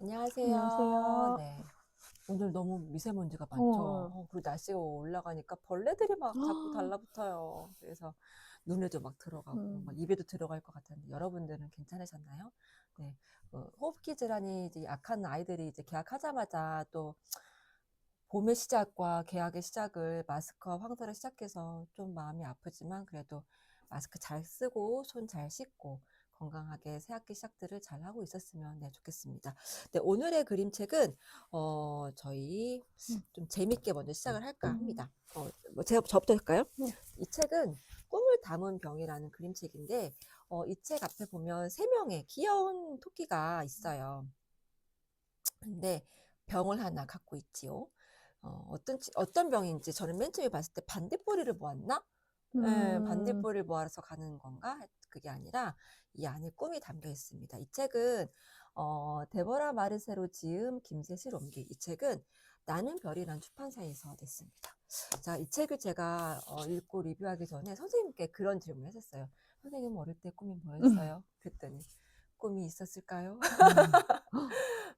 안녕하세요. 안녕하세요. 네. 오늘 너무 미세먼지가 어, 많죠. 어. 그리고 날씨가 올라가니까 벌레들이 막 자꾸 달라붙어요. 그래서 눈에도 막 들어가고, 막 음, 입에도 들어갈 것 같은데, 여러분들은 괜찮으셨나요? 네. 호흡기 질환이 이제 약한 아이들이 이제 개학하자마자 또 봄의 시작과 개학의 시작을 마스크와 황사를 시작해서 좀 마음이 아프지만 그래도 마스크 잘 쓰고 손 잘 씻고 건강하게 새학기 시작들을 잘 하고 있었으면 네, 좋겠습니다. 네, 오늘의 그림책은 저희 음, 좀 재밌게 먼저 시작을 할까 음, 합니다. 저부터 할까요? 네. 이 책은 꿈을 담은 병이라는 그림책인데 이 책 앞에 보면 세 명의 귀여운 토끼가 있어요. 근데 병을 하나 갖고 있지요. 어떤 병인지 저는 맨 처음에 봤을 때 반딧불이를 모았나? 예, 음, 반딧불을 모아서 가는 건가? 그게 아니라 이 안에 꿈이 담겨 있습니다. 이 책은 데보라 마르세로 지음 김세실 옮기 이 책은 나는 별이란 출판사에서 냈습니다. 자, 이 책을 제가 읽고 리뷰하기 전에 선생님께 그런 질문을 했었어요. 선생님 어릴 때 꿈이 음, 뭐였어요? 그랬더니 꿈이 있었을까요?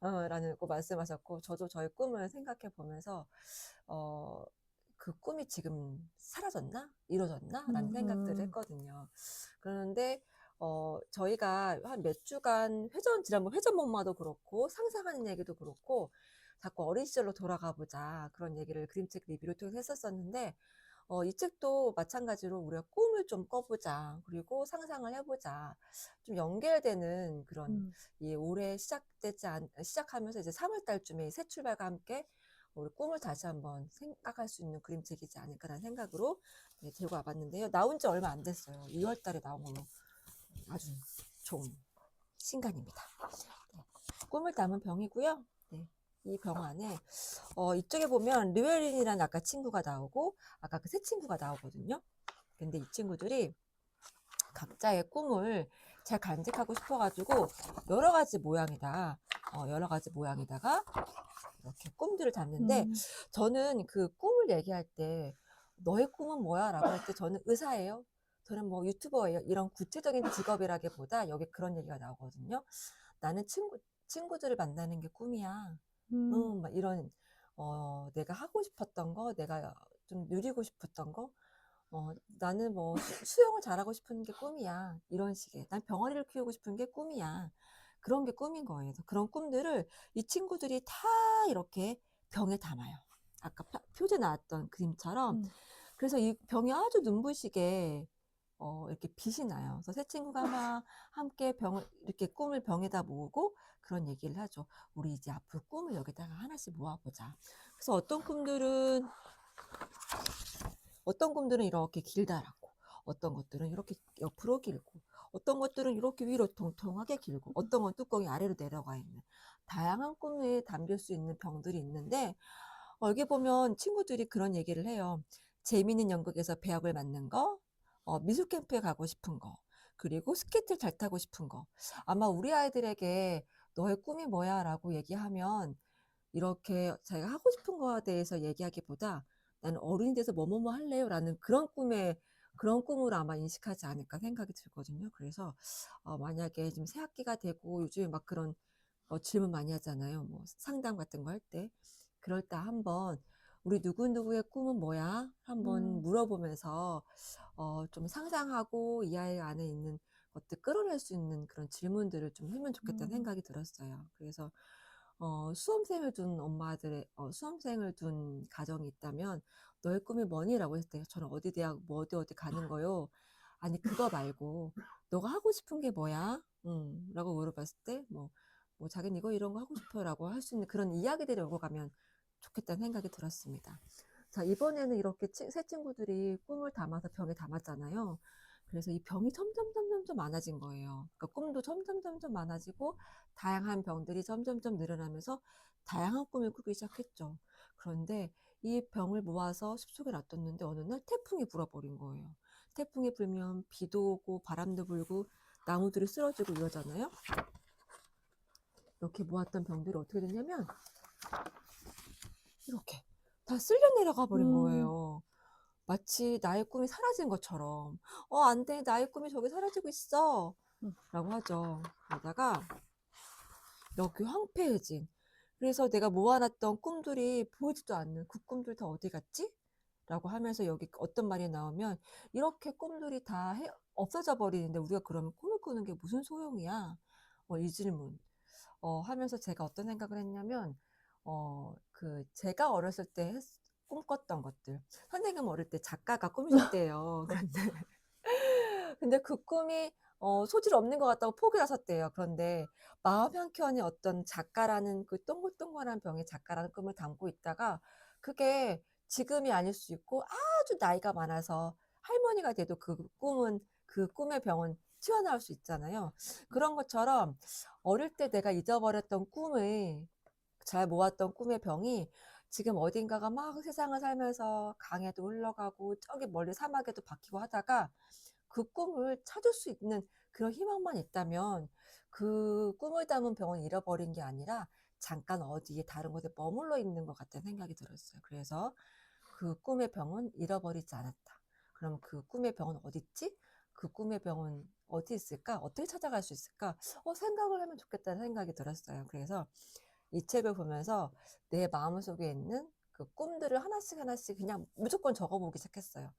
음, 라는 거 말씀하셨고, 저도 저의 꿈을 생각해 보면서, 어, 그 꿈이 지금 사라졌나? 이루어졌나? 라는 생각들을 음, 했거든요. 그런데, 저희가 한 몇 주간 지난번 회전목마도 그렇고, 상상하는 얘기도 그렇고, 자꾸 어린 시절로 돌아가 보자. 그런 얘기를 그림책 리뷰를 통해서 했었었는데, 이 책도 마찬가지로 우리가 꿈을 좀 꿔보자. 그리고 상상을 해보자. 좀 연결되는 그런 음, 올해 시작하면서 이제 3월 달쯤에 새 출발과 함께 우리 꿈을 다시 한번 생각할 수 있는 그림책이지 않을까라는 생각으로 네, 들고 와봤는데요. 나온 지 얼마 안 됐어요. 2월 달에 나온 걸로 아주 좋은 신간입니다. 네, 꿈을 담은 병이고요. 네, 이 병 안에 이쪽에 보면 르웰린이라는 아까 친구가 나오고 아까 그 새 친구가 나오거든요. 근데 이 친구들이 각자의 꿈을 잘 간직하고 싶어가지고 여러 가지 모양이다. 여러 가지 모양에다가 이렇게 꿈들을 담는데 음, 저는 그 꿈을 얘기할 때 너의 꿈은 뭐야? 라고 할 때 저는 의사예요. 저는 뭐 유튜버예요. 이런 구체적인 직업이라기보다 여기 그런 얘기가 나오거든요. 나는 친구들을 만나는 게 꿈이야. 음, 막 이런, 내가 하고 싶었던 거, 내가 좀 누리고 싶었던 거, 나는 뭐 수영을 잘하고 싶은 게 꿈이야. 이런 식의. 난 병아리를 키우고 싶은 게 꿈이야. 그런 게 꿈인 거예요. 그래서 그런 꿈들을 이 친구들이 다 이렇게 병에 담아요. 아까 표제 나왔던 그림처럼. 음, 그래서 이 병이 아주 눈부시게 이렇게 빛이 나요. 그래서 세 친구가 막 함께 이렇게 꿈을 병에다 모으고 그런 얘기를 하죠. 우리 이제 앞으로 꿈을 여기다가 하나씩 모아보자. 그래서 어떤 꿈들은 이렇게 길다랗고, 어떤 것들은 이렇게 옆으로 길고, 어떤 것들은 이렇게 위로 통통하게 길고, 어떤 건 뚜껑이 아래로 내려가 있는 다양한 꿈에 담길 수 있는 병들이 있는데, 여기 보면 친구들이 그런 얘기를 해요. 재미있는 연극에서 배역을 맡는 거, 미술 캠프에 가고 싶은 거, 그리고 스케이트를 잘 타고 싶은 거. 아마 우리 아이들에게 너의 꿈이 뭐야? 라고 얘기하면 이렇게 자기가 하고 싶은 거에 대해서 얘기하기보다 나는 어른이 돼서 뭐뭐뭐 할래요? 라는 그런 꿈으로 아마 인식하지 않을까 생각이 들거든요. 그래서 만약에 지금 새 학기가 되고 요즘에 막 그런 질문 많이 하잖아요. 뭐 상담 같은 거 할 때. 그럴 때 한번 우리 누구누구의 꿈은 뭐야? 한번 음, 물어보면서 좀 상상하고 이 아이 안에 있는 것들 끌어낼 수 있는 그런 질문들을 좀 하면 좋겠다는 음, 생각이 들었어요. 그래서 수험생을 둔 가정이 있다면 너의 꿈이 뭐니? 라고 했을 때 저는 어디 대학 뭐 어디 가는 거요. 아니 그거 말고 너가 하고 싶은 게 뭐야? 라고 물어봤을 때 뭐 자기는 이거 이런 거 하고 싶어요 라고 할 수 있는 그런 이야기들이 오고 가면 좋겠다는 생각이 들었습니다. 자, 이번에는 이렇게 새 친구들이 꿈을 담아서 병에 담았잖아요. 그래서 이 병이 점점 많아진 거예요. 그러니까 꿈도 점점 많아지고 다양한 병들이 점점 늘어나면서 다양한 꿈을 꾸기 시작했죠. 그런데 이 병을 모아서 숲속에 놔뒀는데 어느 날 태풍이 불어버린 거예요. 태풍이 불면 비도 오고 바람도 불고 나무들이 쓰러지고 이러잖아요. 이렇게 모았던 병들이 어떻게 됐냐면 이렇게 다 쓸려 내려가 버린 음, 거예요. 마치 나의 꿈이 사라진 것처럼. 안 돼. 나의 꿈이 저기 사라지고 있어. 음, 라고 하죠. 그러다가 여기 황폐해진. 그래서 내가 모아놨던 꿈들이 보이지도 않는 그 꿈들 다 어디 갔지? 라고 하면서 여기 어떤 말이 나오면 이렇게 꿈들이 다 없어져 버리는데 우리가 그러면 꿈을 꾸는 게 무슨 소용이야? 이 질문. 하면서 제가 어떤 생각을 했냐면, 제가 어렸을 때 꿈꿨던 것들. 선생님 어릴 때 작가가 꿈이셨대요. 근데 그 꿈이 소질 없는 것 같다고 포기를 하셨대요. 그런데 마음 한켠에 어떤 작가라는 그 동글동글한 병에 작가라는 꿈을 담고 있다가 그게 지금이 아닐 수 있고 아주 나이가 많아서 할머니가 돼도 그 꿈의 병은 튀어나올 수 있잖아요. 그런 것처럼 어릴 때 내가 잊어버렸던 꿈을 잘 모았던 꿈의 병이 지금 어딘가가 막 세상을 살면서 강에도 흘러가고 저기 멀리 사막에도 박히고 하다가 그 꿈을 찾을 수 있는 그런 희망만 있다면 그 꿈을 담은 병은 잃어버린 게 아니라 잠깐 어디에 다른 곳에 머물러 있는 것 같다는 생각이 들었어요. 그래서 그 꿈의 병은 잃어버리지 않았다. 그럼 그 꿈의 병은 어디 있지? 그 꿈의 병은 어디 있을까? 어떻게 찾아갈 수 있을까? 생각을 하면 좋겠다는 생각이 들었어요. 그래서 이 책을 보면서 내 마음속에 있는 그 꿈들을 하나씩 하나씩 그냥 무조건 적어보기 시작했어요.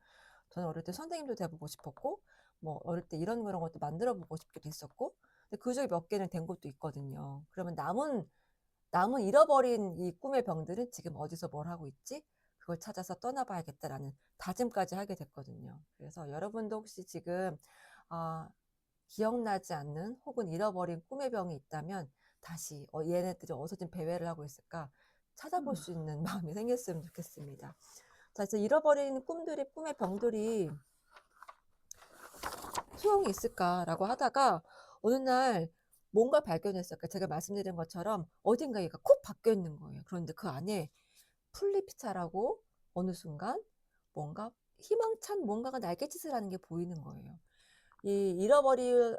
저는 어릴 때 선생님도 돼보고 싶었고, 뭐 어릴 때 이런 그런 것도 만들어 보고 싶기도 했었고, 근데 그 중에 몇 개는 된 것도 있거든요. 그러면 남은 잃어버린 이 꿈의 병들은 지금 어디서 뭘 하고 있지? 그걸 찾아서 떠나봐야겠다라는 다짐까지 하게 됐거든요. 그래서 여러분도 혹시 지금 아, 기억나지 않는 혹은 잃어버린 꿈의 병이 있다면 다시 얘네들이 어디서 좀 배회를 하고 있을까 찾아볼 수 있는 마음이 생겼으면 좋겠습니다. 자, 그래서 잃어버린 꿈의 병들이 소용이 있을까라고 하다가 어느 날 뭔가 발견했을까? 제가 말씀드린 것처럼 어딘가 얘가 콕 박혀 있는 거예요. 그런데 그 안에 풀잎차라고 어느 순간 뭔가 희망찬 뭔가가 날갯짓을 하는 게 보이는 거예요. 이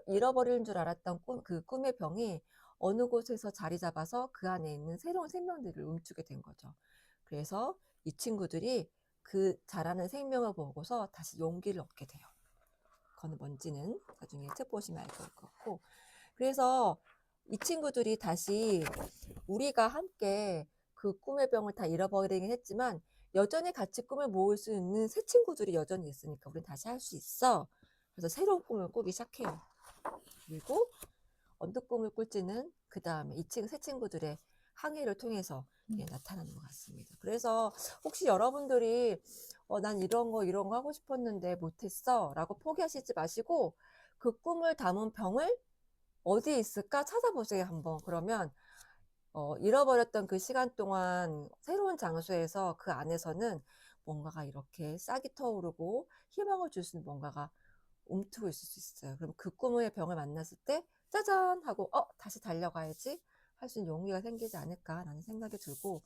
잃어버리는 줄 알았던 그 꿈의 병이 어느 곳에서 자리 잡아서 그 안에 있는 새로운 생명들을 움츠게 된 거죠. 그래서 이 친구들이 그 자라는 생명을 보고서 다시 용기를 얻게 돼요. 그건 뭔지는 나중에 책 보시면 알 것 같고. 그래서 이 친구들이 다시 우리가 함께 그 꿈의 병을 다 잃어버리긴 했지만 여전히 같이 꿈을 모을 수 있는 새 친구들이 여전히 있으니까 우린 다시 할 수 있어. 그래서 새로운 꿈을 꾸기 시작해요. 그리고 어느 꿈을 꿀지는 그 다음에 새 친구들의 항해를 통해서 나타나는 것 같습니다. 그래서 혹시 여러분들이 난 이런 거 하고 싶었는데 못했어 라고 포기하시지 마시고 그 꿈을 담은 병을 어디에 있을까 찾아보세요 한번. 그러면 잃어버렸던 그 시간 동안 새로운 장소에서 그 안에서는 뭔가가 이렇게 싹이 터오르고 희망을 줄 수 있는 뭔가가 움트고 있을 수 있어요. 그럼 그 꿈의 병을 만났을 때 짜잔 하고 다시 달려가야지 할 수 있는 용기가 생기지 않을까라는 생각이 들고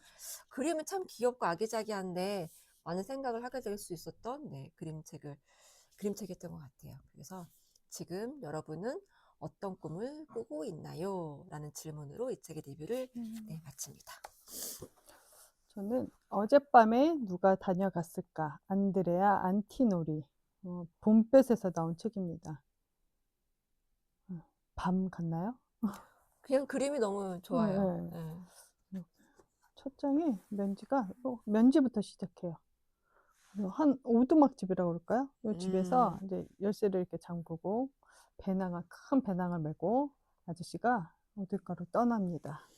그림은 참 귀엽고 아기자기한데 많은 생각을 하게 될 수 있었던 그림책이었던 것 같아요. 그래서 지금 여러분은 어떤 꿈을 꾸고 있나요? 라는 질문으로 이 책의 리뷰를 마칩니다. 저는 어젯밤에 누가 다녀갔을까? 안드레아 안티노리. 봄볕에서 나온 책입니다. 밤 같나요? 그냥 그림이 너무 좋아요. 네, 네. 네. 첫 장에 면지부터 시작해요. 한 오두막집이라고 그럴까요? 이 집에서 이제 열쇠를 이렇게 잠그고 큰 배낭을 메고 아저씨가 어딜가로 떠납니다.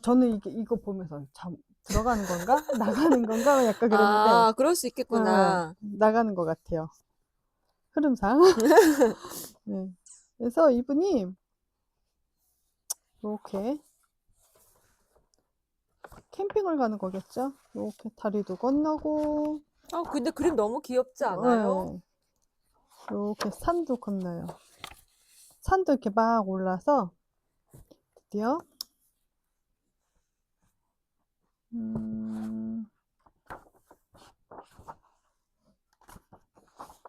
저는 이거 보면서 들어가는 건가? 나가는 건가? 약간 그랬는데, 그럴 수 있겠구나. 나가는 것 같아요. 흐름상. 네. 그래서 이분이 이렇게 캠핑을 가는 거겠죠? 이렇게 다리도 건너고, 근데 그림 너무 귀엽지 않아요? 네. 이렇게 산도 건너요. 산도 이렇게 막 올라서 드디어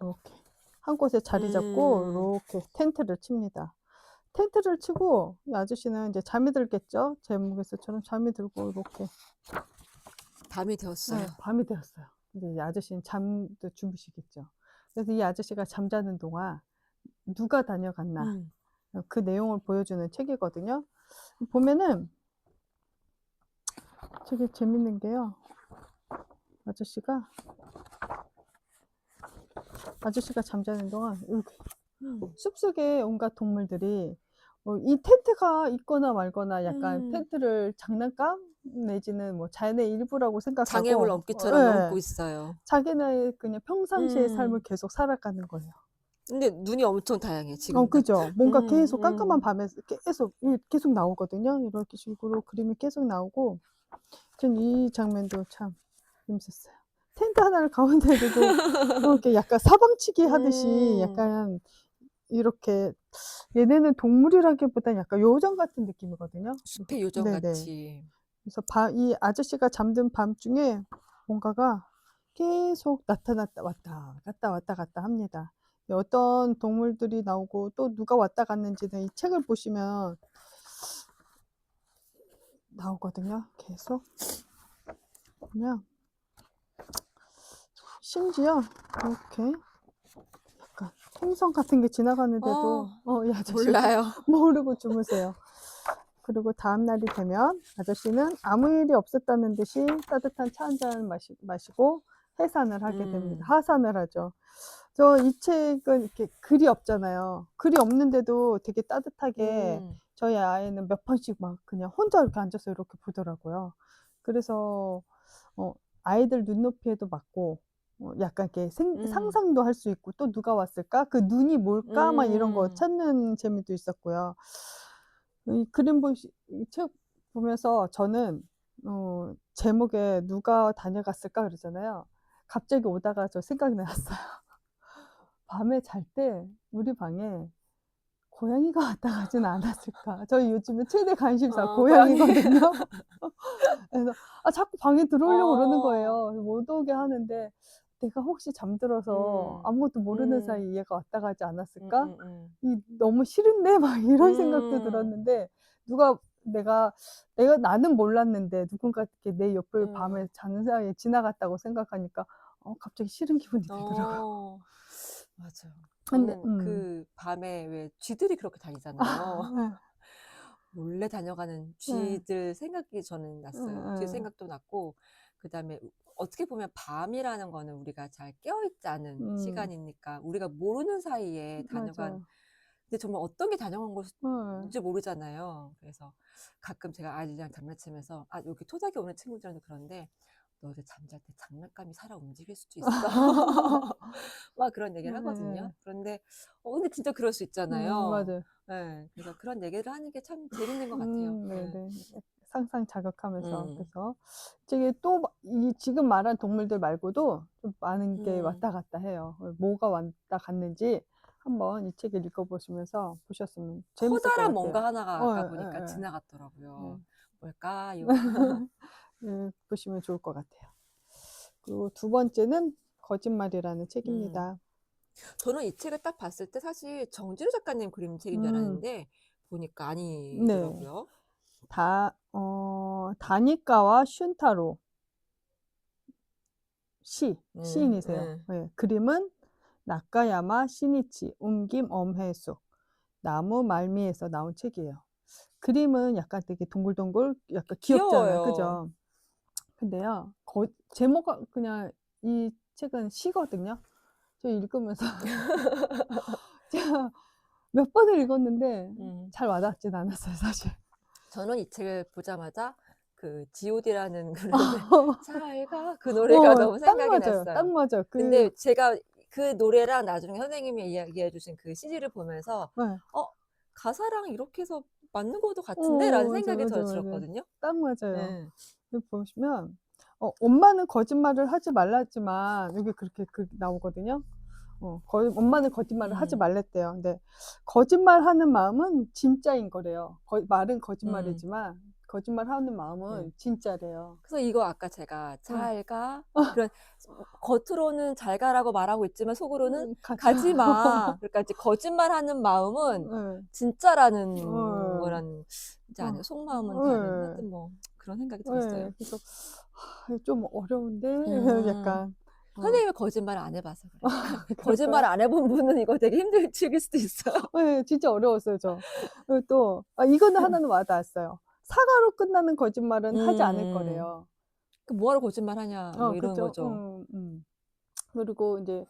이렇게 한 곳에 자리 잡고 이렇게 텐트를 칩니다. 텐트를 치고 이 아저씨는 이제 잠이 들겠죠? 제목에서처럼 잠이 들고 이렇게 밤이 되었어요. 밤이 되었어요. 근데 이 아저씨는 잠도 주무시겠죠. 그래서 이 아저씨가 잠자는 동안 누가 다녀갔나 그 내용을 보여주는 책이거든요. 보면은 되게 재밌는 게요. 아저씨가 잠자는 동안 이렇게 숲속에 온갖 동물들이 이 텐트가 있거나 말거나 약간 텐트를 장난감 내지는 뭐 자연의 일부라고 장애물 생각하고 넘기처럼 예. 넘고 있어요. 자기네 그냥 평상시의 삶을 음. 계속 살아가는 거예요. 근데 눈이 엄청 다양해 지금도. 그죠. 뭔가 계속 깜깜한 음. 밤에 계속 나오거든요. 이렇게 식으로 그림이 계속 나오고 전 이 장면도 참 재밌었어요. 텐트 하나를 가운데에 두고 이렇게 약간 사방치기 하듯이 음. 약간 이렇게 얘네는 동물이라기보다는 약간 요정 같은 느낌이거든요. 숲의 네네. 요정같이. 그래서 이 아저씨가 잠든 밤중에 뭔가가 계속 나타났다 왔다 갔다 왔다 갔다 합니다. 어떤 동물들이 나오고 또 누가 왔다 갔는지는 이 책을 보시면 나오거든요. 계속. 그냥 심지어 이렇게 약간 행성 같은 게 지나가는데도 이 아저씨가 몰라요. 모르고 주무세요. 그리고 다음 날이 되면 아저씨는 아무 일이 없었다는 듯이 따뜻한 차 한 잔 마시고 해산을 하게 됩니다. 하산을 하죠. 저 이 책은 이렇게 글이 없잖아요. 글이 없는데도 되게 따뜻하게 저희 아이는 몇 번씩 막 그냥 혼자 이렇게 앉아서 이렇게 보더라고요. 그래서 아이들 눈높이에도 맞고 약간 이렇게 상상도 할 수 있고 '또 누가 왔을까? 그 눈이 뭘까?' 막 이런 거 찾는 재미도 있었고요. 이 그림 보시 이 책 보면서 저는 제목에 "누가 다녀갔을까?" 그러잖아요. 갑자기 오다가 저 생각이 났어요. 밤에 잘 때 우리 방에 고양이가 왔다 가진 않았을까. 저희 요즘에 최대 관심사 고양이. 고양이거든요. 그래서 자꾸 방에 들어오려고 그러는 어. 거예요. 못 오게 하는데 '내가 혹시 잠들어서 아무것도 모르는 음. 사이에 얘가 왔다 가지 않았을까? 음음음. 이 너무 싫은데?' 막 이런 생각도 음. 들었는데 누가 나는 몰랐는데 누군가 이렇게 내 옆을 밤에 자는 사이에 지나갔다고 생각하니까 갑자기 싫은 기분이 들더라고요. 어. 맞아요. 근데 저는 그 밤에 왜 쥐들이 그렇게 다니잖아요. 예. 몰래 다녀가는 예. 쥐들 생각이 저는 났어요. 쥐 예예. 생각도 났고 그다음에 어떻게 보면 밤이라는 거는 우리가 잘 깨어 있지 않은 음. 시간이니까 우리가 모르는 사이에 다녀간 맞아요. 근데 정말 어떤 게 다녀간 예. 건지 모르잖아요. 그래서 가끔 제가 아이들이랑 장난치면서 여기 토닥이 오는 친구들한테 그러는데 "너희들 잠잘 때 장난감이 살아 움직일 수도 있어." 막 그런 얘기를 예예. 하거든요. 그런데 근데 진짜 그럴 수 있잖아요. 맞아요. 예. 그래서 그런 얘기를 하는 게 참 재밌는 것 같아요. 예. 네네. 상상 자극하면서 음. 그래서 되게 또 이 지금 말한 동물들 말고도 좀 많은 게 음. 왔다 갔다 해요. 뭐가 왔다 갔는지 한번 이 책을 읽어보시면서 보셨으면 재밌을 것 커다란 같아요. 뭔가 하나가 아까 보니까 예예예. 네. 지나갔더라고요. 뭘까요? 예, 보시면 좋을 것 같아요. 그리고 두 번째는 거짓말이라는 음. 책입니다. 저는 이 책을 딱 봤을 때 사실 정지루 작가님 그림 책인 줄 음. 알았는데 보니까 네. 아니더라고요. 다니카와 슌타로 시인이세요. 예. 예. 그림은 나카야마 시니치, 옮김 엄혜숙, 나무 말미에서 나온 책이에요. 그림은 약간 되게 동글동글 약간 귀엽잖아요. 귀여워요. 그죠? 근데요. 제목은 그냥 이 책은 시거든요. 저 읽으면서 제가 몇 번을 읽었는데 음. 잘 와닿진 않았어요, 사실. 저는 이 책을 보자마자 그 GOD라는 그룹의 잘 가 그 노래가 너무 딱 생각이 맞아요. 딱 났어요. 맞아요. 근데 제가 그 노래랑 나중에 선생님이 이야기해 주신 그 CD를 보면서 예. '어 가사랑 이렇게 해서 맞는 것도 같은데?'라는 맞아요, 생각이 저 맞아요, 맞아요. 들었거든요. 딱 맞아요. 예. 여기 보시면 엄마는 거짓말을 하지 말랐지만 여기 그렇게 나오거든요. 엄마는 거짓말을 하지 음. 말랬대요. 근데 거짓말하는 마음은 진짜인 거래요. 말은 음. 거짓말이지만 거짓말하는 네. 마음은 진짜래요. 그래서 이거 아까 제가 예. "잘 가." 그런 겉으로는 잘 가라고 말하고 있지만 속으로는 가죠. "가지 마." 그러니까 이제 거짓말하는 마음은 예. 진짜라는 어. 거란지 어. 아니에요. 속마음은 다른 예. 하여튼 뭐 그런 생각이 예. 들었어요. 그래서 좀 어려운데 음. 약간 선생님이 거짓말 안 해봐서 그래. 거짓말 그럴까요? 안 해본 분은 이거 되게 힘들칠 수도 있어요. 네, 진짜 어려웠어요, 저. 그리고 또, 이거는 하나는 와닿았어요. 사과로 끝나는 거짓말은 하지 않을 음. 거래요. 그 뭐하러 거짓말 하냐, 뭐 이런 그죠. 거죠. 그리고 이제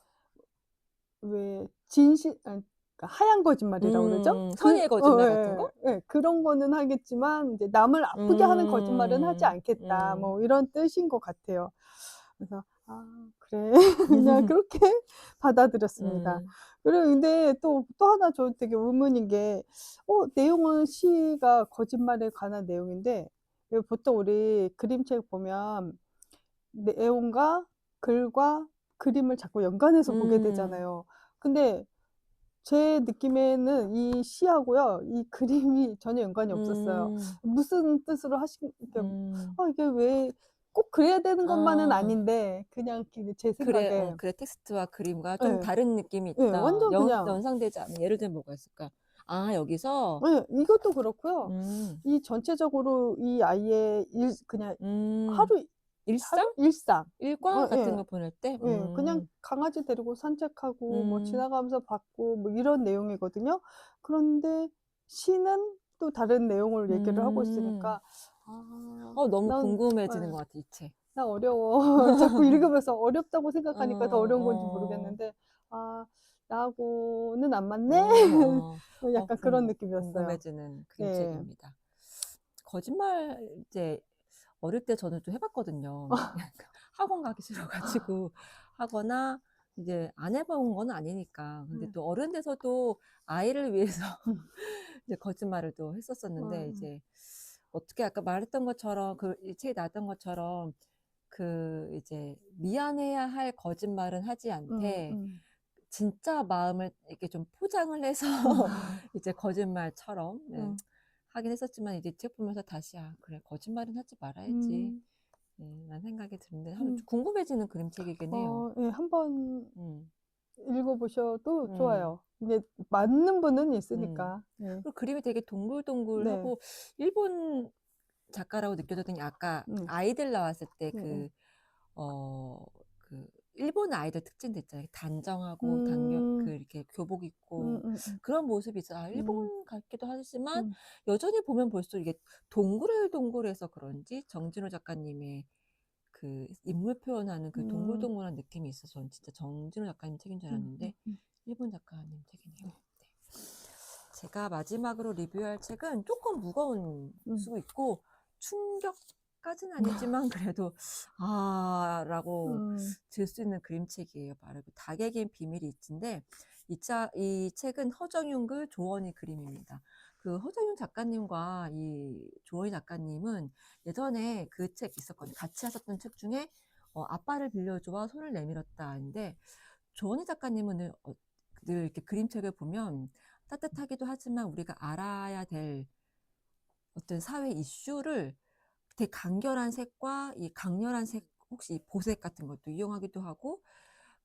왜 그러니까 하얀 거짓말이라고 그러죠? 선의의 거짓말 같은 거? 그런 거는 하겠지만 이제 남을 아프게 하는 거짓말은 하지 음. 않겠다. 음. 뭐 이런 뜻인 것 같아요. 그래서 '아 그래.' 그냥 그렇게 받아들였습니다. 음. 그리고 근데 또 하나 저 되게 의문인 게 내용은 시가 거짓말에 관한 내용인데 왜 보통 우리 그림책 보면 내용과 글과 그림을 자꾸 연관해서 보게 음. 되잖아요. 근데 제 느낌에는 이 시하고요. 이 그림이 전혀 연관이 없었어요. 음. 무슨 뜻으로 하신 그러니까 음. 이게 왜 꼭 그래야 되는 것만은 아. 아닌데 그냥 제 그래, 생각에 그래 텍스트와 그림과 좀 예. 다른 느낌이 예. 있다. 완전 그냥 연상되지 않는 예를 들면 뭐가 있을까? 아, 여기서 예. 이것도 그렇고요. 음. 이 전체적으로 이 아이의 그냥 음. 하루 일상? 일상. 일과 같은 예. 거 보낼 때? 그냥 강아지 데리고 산책하고 뭐 음. 지나가면서 봤고 뭐 이런 내용이거든요. 그런데 시는 또 다른 내용을 얘기를 하고 음. 있으니까 너무 난 궁금해지는 것 예. 같아, 이 책. '나 어려워.' 자꾸 읽으면서 어렵다고 어, 생각하니까 더 어려운 건지 어. 모르겠는데 '아 나하고는 안 어, 맞네.' 어. 약간 그런 느낌이었어요. 궁금해지는 네. 그림책입니다. 거짓말 이제 어릴 때 저는 좀 해 봤거든요. 학원 가기 싫어 가지고 하거나 이제 안 해 본 건 아니니까. 근데 네. 또 어른 돼서도 아이를 위해서 음. 이제 거짓말을 또 했었었는데, 어. 이제 어떻게 아까 말했던 것처럼 그 이 책에 나왔던 것처럼 이제 미안해야 할 거짓말은 하지 음 않되 음. 진짜 마음을 이렇게 좀 포장을 해서 음. 이제 거짓말처럼 음. 하긴 했었지만, 이제 이 책 보면서 다시 '아 그래, 거짓말은 하지 말아야지.' 음. 라는 생각이 드는데, 한번 좀 음. 궁금해지는 그림책이긴 해요. 예. 한번 음. 읽어 보셔도 음. 좋아요. 이게 맞는 분은 음. 있으니까. 네. 그리고 그림이 되게 네. 동글동글하고 일본 작가라고 느껴졌던 게, 아까 네. 아이들 나왔을 때 예예. 어 그 일본 아이들 특징도 있잖아요. 단정하고 음. 이렇게 교복 입고 음음음. 그런 모습이 있어요. 아, 음. 일본 같기도 하지만 음. 여전히 보면 볼수록 이게 동글동글해서 그런지 정진호 작가님의 그 인물 표현하는 그 음. 동글동글한 느낌이 있어서 저는 진짜 정진호 작가님 책인 줄 알았는데 일본 작가님 책이네요. 네. 제가 마지막으로 리뷰할 책은 조금 무거운 음. 수 있고 충격까지는 아니지만 그래도 라고 음. 들 수 있는 그림책이에요. 바로 그 닭에겐 비밀이 있지인데, 이 책은 허정윤 글, 조원희 그림입니다. 그 허정윤 작가님과 이 조원희 작가님은 예전에 그 책 있었거든요. 같이 하셨던 책 중에 아빠를 빌려줘와 손을 내밀었다인데, 조원희 작가님은 늘 이렇게 그림책을 보면 따뜻하기도 하지만 우리가 알아야 될 어떤 사회 이슈를 되게 간결한 색과 이 강렬한 색, 혹시 보색 같은 것도 이용하기도 하고,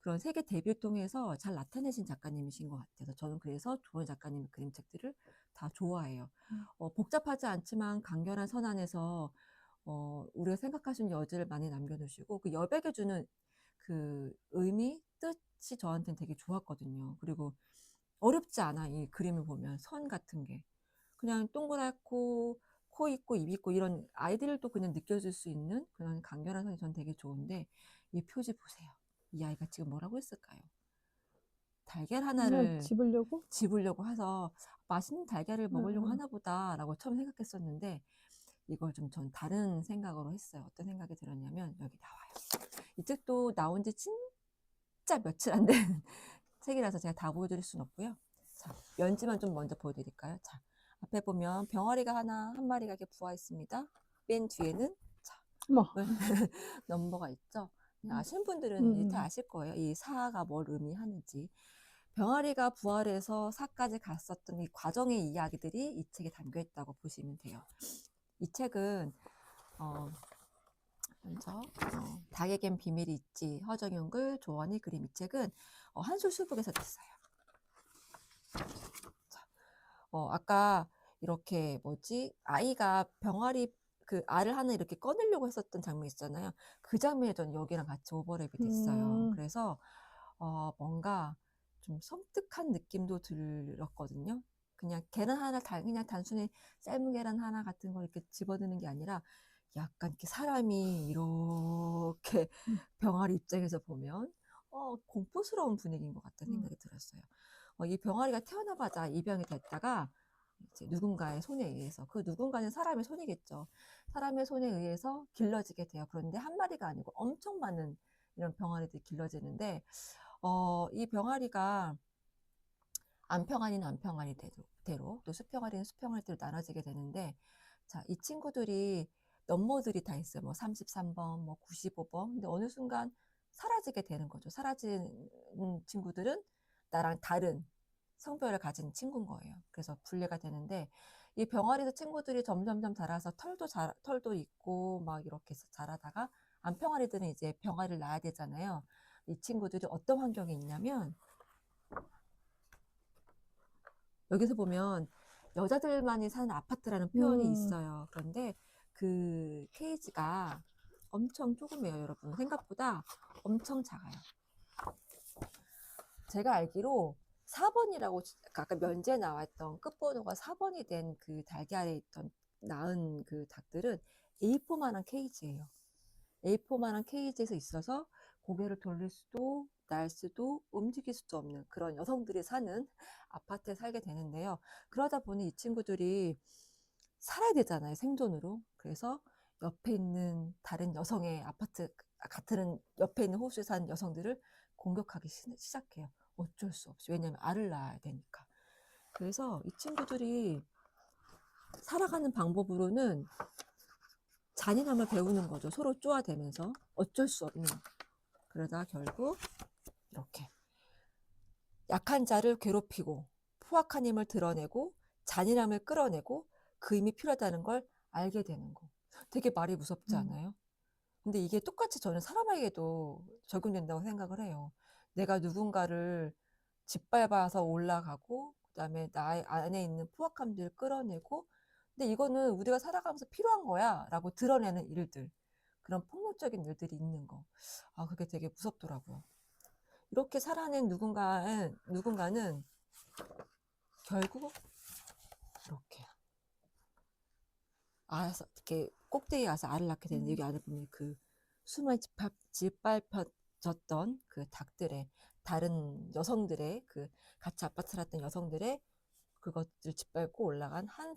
그런 색의 대비를 통해서 잘 나타내신 작가님이신 것 같아서 저는 그래서 조원 작가님의 그림책들을 다 좋아해요. 음. 복잡하지 않지만 간결한 선 안에서 우리가 생각할 수 있는 여지를 많이 남겨놓으시고, 그 여백에 주는 그 의미, 뜻이 저한테는 되게 좋았거든요. 그리고 어렵지 않아, 이 그림을 보면. 선 같은 게. 그냥 동그랗고, 코 있고, 입 있고, 이런 아이들도 그냥 느껴질 수 있는 그런 간결한 선이 전 되게 좋은데, 이 표지 보세요. 이 아이가 지금 뭐라고 했을까요? 달걀 그냥 하나를 집으려고? 집으려고 해서 맛있는 달걀을 먹으려고 예예. 하나 보다라고 처음 생각했었는데, 이걸 좀 전 다른 생각으로 했어요. 어떤 생각이 들었냐면, 여기 나와요. 이 책도 나온 지 진짜 며칠 안 된 책이라서 제가 다 보여드릴 수는 없고요. 자, 면지만 좀 먼저 보여드릴까요? 자, 앞에 보면 병아리가 한 마리가 이렇게 부화 있습니다. 맨 뒤에는 자, 어머. 넘버가 있죠. 음. 아시는 분들은 이제 다 음음. 아실 거예요. 이 사가 뭘 의미하는지. 병아리가 부활해서 사까지 갔었던 이 과정의 이야기들이 이 책에 담겨 있다고 보시면 돼요. 이 책은 먼저 닭에겐 비밀이 있지, 허정윤 글, 조원희 그림. 이 책은 한솔수북에서 냈어요. 자, 아까 이렇게 아이가 병아리 그 알을 하나 이렇게 꺼내려고 했었던 장면 있잖아요. 그 장면에 저는 여기랑 같이 오버랩이 됐어요. 그래서 뭔가 좀 섬뜩한 느낌도 들었거든요. 그냥 계란 하나 그냥 단순히 삶은 계란 하나 같은 걸 이렇게 집어드는 게 아니라 약간 이렇게 사람이 이렇게 병아리 입장에서 보면 공포스러운 분위기인 것 같다는 생각이 들었어요. 이 병아리가 태어나자마자 입양이 됐다가 이제 누군가의 손에 의해서, 그 누군가는 사람의 손이겠죠. 사람의 손에 의해서 길러지게 돼요. 그런데 한 마리가 아니고 엄청 많은 이런 병아리들이 길러지는데 이 병아리가 안평아리는 안평아리대로 또 수평아리는 수평아리대로 나눠지게 되는데, 자, 이 친구들이 넘버들이 다 있어요. 뭐 33번, 뭐 95번. 근데 어느 순간 사라지게 되는 거죠. 사라진 친구들은 나랑 다른 성별을 가진 친구인 거예요. 그래서 분리가 되는데, 이 병아리도 친구들이 점점점 자라서 털도 있고 막 이렇게 해서 자라다가 안평아리들은 이제 병아리를 낳아야 되잖아요. 이 친구들이 어떤 환경에 있냐면, 여기서 보면 여자들만이 사는 아파트라는 표현이 있어요. 그런데 그 케이지가 엄청 조그매요, 여러분. 생각보다 엄청 작아요. 제가 알기로 4번이라고 아까 면제에 나왔던 끝번호가 4번이 된 그 달걀에 있던 낳은 그 닭들은 A4만한 케이지예요. A4만한 케이지에서 있어서 고개를 돌릴 수도 날 수도 움직일 수도 없는 그런 여성들이 사는 아파트에 살게 되는데요. 그러다 보니 이 친구들이 살아야 되잖아요, 생존으로. 그래서 옆에 있는 다른 여성의 아파트 같은 옆에 있는 호수에 사는 여성들을 공격하기 시작해요. 어쩔 수 없이. 왜냐하면 알을 낳아야 되니까. 그래서 이 친구들이 살아가는 방법으로는 잔인함을 배우는 거죠. 서로 쪼아대면서 어쩔 수 없는. 그러다 결국 이렇게 약한 자를 괴롭히고 포악한 힘을 드러내고 잔인함을 끌어내고 그 힘이 필요하다는 걸 알게 되는 거. 되게 말이 무섭지 않아요? 근데 이게 똑같이 저는 사람에게도 적용된다고 생각을 해요. 내가 누군가를 짓밟아서 올라가고 그다음에 나의 안에 있는 포악함들을 끌어내고, 근데 이거는 우리가 살아가면서 필요한 거야 라고 드러내는 일들, 그런 폭력적인 일들이 있는 거. 그게 되게 무섭더라고요. 이렇게 살아낸 누군가는 결국 이렇게 이렇게 꼭대기에 가서 알을 낳게 되는데, 여기 안에 보면 그 수많이 짓밟혀졌던 그 닭들의, 다른 여성들의, 그 같이 아파트 살았던 여성들의 그것을 짓밟고 올라간 한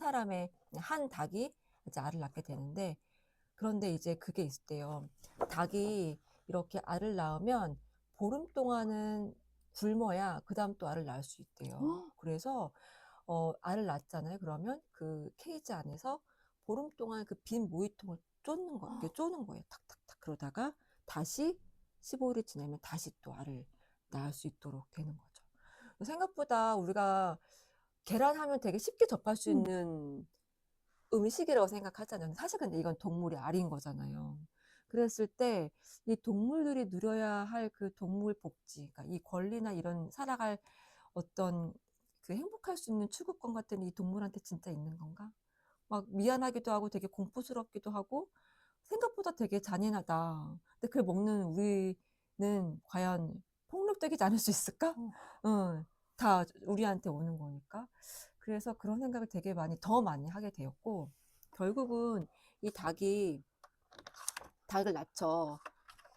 닭이 이제 알을 낳게 되는데, 그런데 이제 그게 있대요. 닭이 이렇게 알을 낳으면 보름 동안은 굶어야 그 다음 또 알을 낳을 수 있대요. 그래서 알을 낳잖아요. 그러면 그 케이지 안에서 보름 동안 그 빈 모이통을 이렇게 쪼는 거예요. 탁탁탁. 그러다가 다시 15일이 지나면 다시 또 알을 낳을 수 있도록 되는 거죠. 생각보다 우리가 계란하면 되게 쉽게 접할 수 있는 음식이라고 생각하잖아요. 사실 근데 이건 동물이 알인 거잖아요. 그랬을 때 이 동물들이 누려야 할 그 동물 복지, 그러니까 이 권리나 이런 살아갈 어떤 그 행복할 수 있는 추구권 같은 이 동물한테 진짜 있는 건가? 막 미안하기도 하고 되게 공포스럽기도 하고 생각보다 되게 잔인하다. 근데 그걸 먹는 우리는 과연 폭력적이지 않을 수 있을까? 다 우리한테 오는 거니까. 그래서 그런 생각을 되게 더 많이 하게 되었고, 결국은 이 닭을 낳죠.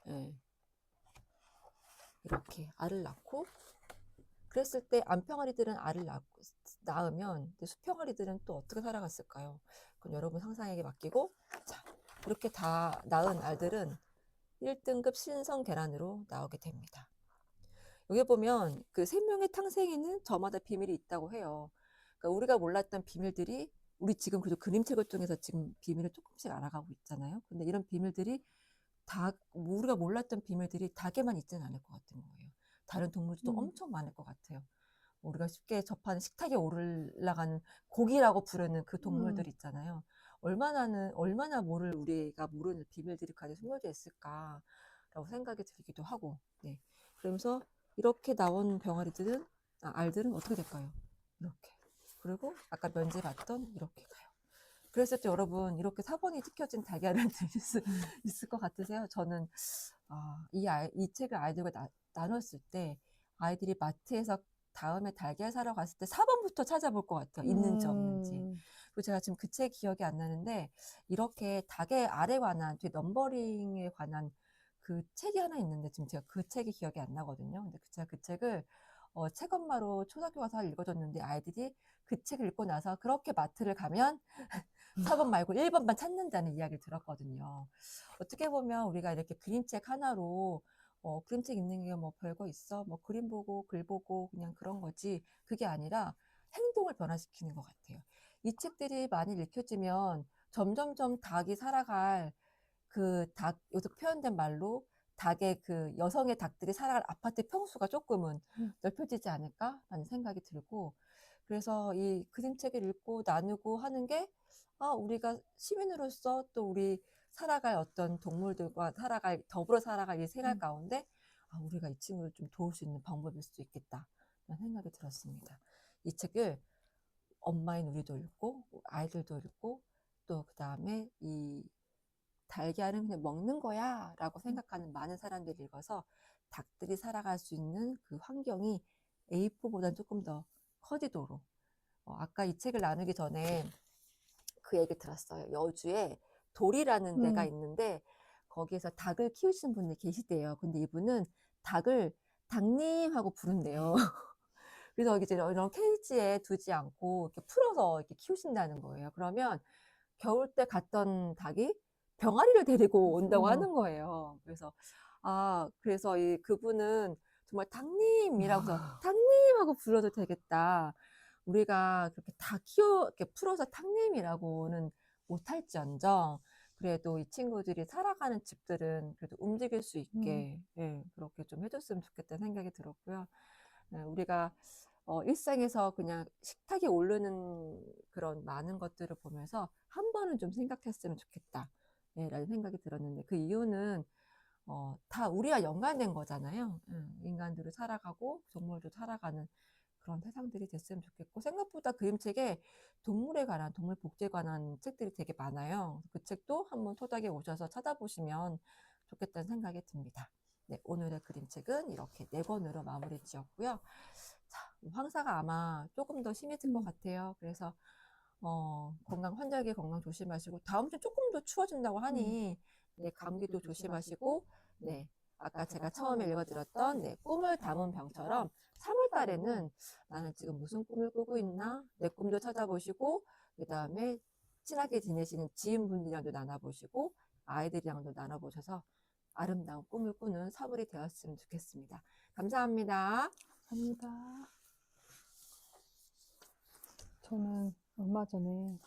예, 이렇게 알을 낳고, 그랬을 때 안평아리들은 낳으면 수평아리들은 또 어떻게 살아갔을까요? 그건 여러분 상상에게 맡기고, 자, 이렇게 다 낳은 알들은 1등급 신성 계란으로 나오게 됩니다. 여기 보면 그 생명의 탕생에는 저마다 비밀이 있다고 해요. 그러니까 우리가 몰랐던 비밀들이, 우리 지금 그래도 그림책을 통해서 지금 비밀을 조금씩 알아가고 있잖아요. 근데 이런 비밀들이 우리가 몰랐던 비밀들이 닭에만 있지는 않을 것 같은 거예요. 다른 동물들도 엄청 많을 것 같아요. 우리가 쉽게 접하는 식탁에 올라가는 고기라고 부르는 그 동물들 있잖아요. 얼마나 우리가 모르는 비밀들이 가지고 숨겨져 있을까라고 생각이 들기도 하고, 네. 그러면서 이렇게 나온 알들은 어떻게 될까요? 이렇게. 그리고 아까 면제 봤던 이렇게 가요. 그랬을 때 여러분 이렇게 4번이 찍혀진 달걀을 드실 수 있을 것 같으세요? 저는 이 책을 아이들과 나눴을 때 아이들이 마트에서 다음에 달걀 사러 갔을 때 4번부터 찾아볼 것 같아요. 있는지 없는지. 그리고 제가 지금 그 책 기억이 안 나는데 이렇게 닭의 알에 관한 뒤에 넘버링에 관한 그 책이 하나 있는데 지금 제가 그 책이 기억이 안 나거든요. 근데 제가 그 책을 책엄마로 초등학교 가서 읽어줬는데 아이들이 그 책을 읽고 나서 그렇게 마트를 가면 4번 말고 1번만 찾는다는 이야기를 들었거든요. 어떻게 보면 우리가 이렇게 그림책 하나로 그림책 읽는 게 뭐 별거 있어? 뭐 그림 보고 글 보고 그냥 그런 거지. 그게 아니라 행동을 변화시키는 것 같아요. 이 책들이 많이 읽혀지면 점점점 닭이 살아갈 그 닭, 여기서 표현된 말로 닭의 그 여성의 닭들이 살아갈 아파트 평수가 조금은 넓혀지지 않을까라는 생각이 들고, 그래서 이 그림책을 읽고 나누고 하는 게 우리가 시민으로서 또 우리 살아갈 어떤 동물들과 더불어 살아갈 이 생활 가운데 우리가 이 친구를 좀 도울 수 있는 방법일 수 있겠다라는 생각이 들었습니다. 이 책을 엄마인 우리도 읽고 아이들도 읽고 또 그 다음에 이 달걀은 그냥 먹는 거야 라고 생각하는 많은 사람들이 읽어서 닭들이 살아갈 수 있는 그 환경이 A4보다는 조금 더 커지도록 아까 이 책을 나누기 전에 그 얘기 들었어요. 여주에 돌이라는 데가 있는데 거기에서 닭을 키우시는 분이 계시대요. 근데 이분은 닭을 닭님하고 부른대요. 그래서 이제 이런 케이지에 두지 않고 이렇게 풀어서 이렇게 키우신다는 거예요. 그러면 겨울 때 갔던 닭이 병아리를 데리고 온다고 하는 거예요. 그래서 그분은 정말 닭님이라고서 닭님하고 불러도 되겠다. 우리가 그렇게 이렇게 풀어서 닭님이라고는 못할지언정 그래도 이 친구들이 살아가는 집들은 그래도 움직일 수 있게 예, 그렇게 좀 해줬으면 좋겠다는 생각이 들었고요. 우리가 일상에서 그냥 식탁에 오르는 그런 많은 것들을 보면서 한 번은 좀 생각했으면 좋겠다. 라는 생각이 들었는데 그 이유는 다 우리와 연관된 거잖아요. 인간들을 살아가고 동물도 살아가는 그런 세상들이 됐으면 좋겠고 생각보다 그림책에 동물에 관한 동물 복지에 관한 책들이 되게 많아요. 그 책도 한번 토닥에 오셔서 찾아보시면 좋겠다는 생각이 듭니다. 네, 오늘의 그림책은 이렇게 4권으로 마무리 지었고요. 자, 황사가 아마 조금 더 심해질 것 같아요. 그래서 환절기 건강 조심하시고 다음 주 조금 더 추워진다고 하니 네, 감기도 조심하시고 네, 아까 제가 처음에 읽어드렸던 꿈을 담은 병처럼 3월 달에는 나는 지금 무슨 꿈을 꾸고 있나 내 꿈도 찾아보시고 그 다음에 친하게 지내시는 지인분들이랑도 나눠보시고 아이들이랑도 나눠보셔서 아름다운 꿈을 꾸는 3월이 되었으면 좋겠습니다. 감사합니다. 감사합니다. 저는 얼마 전에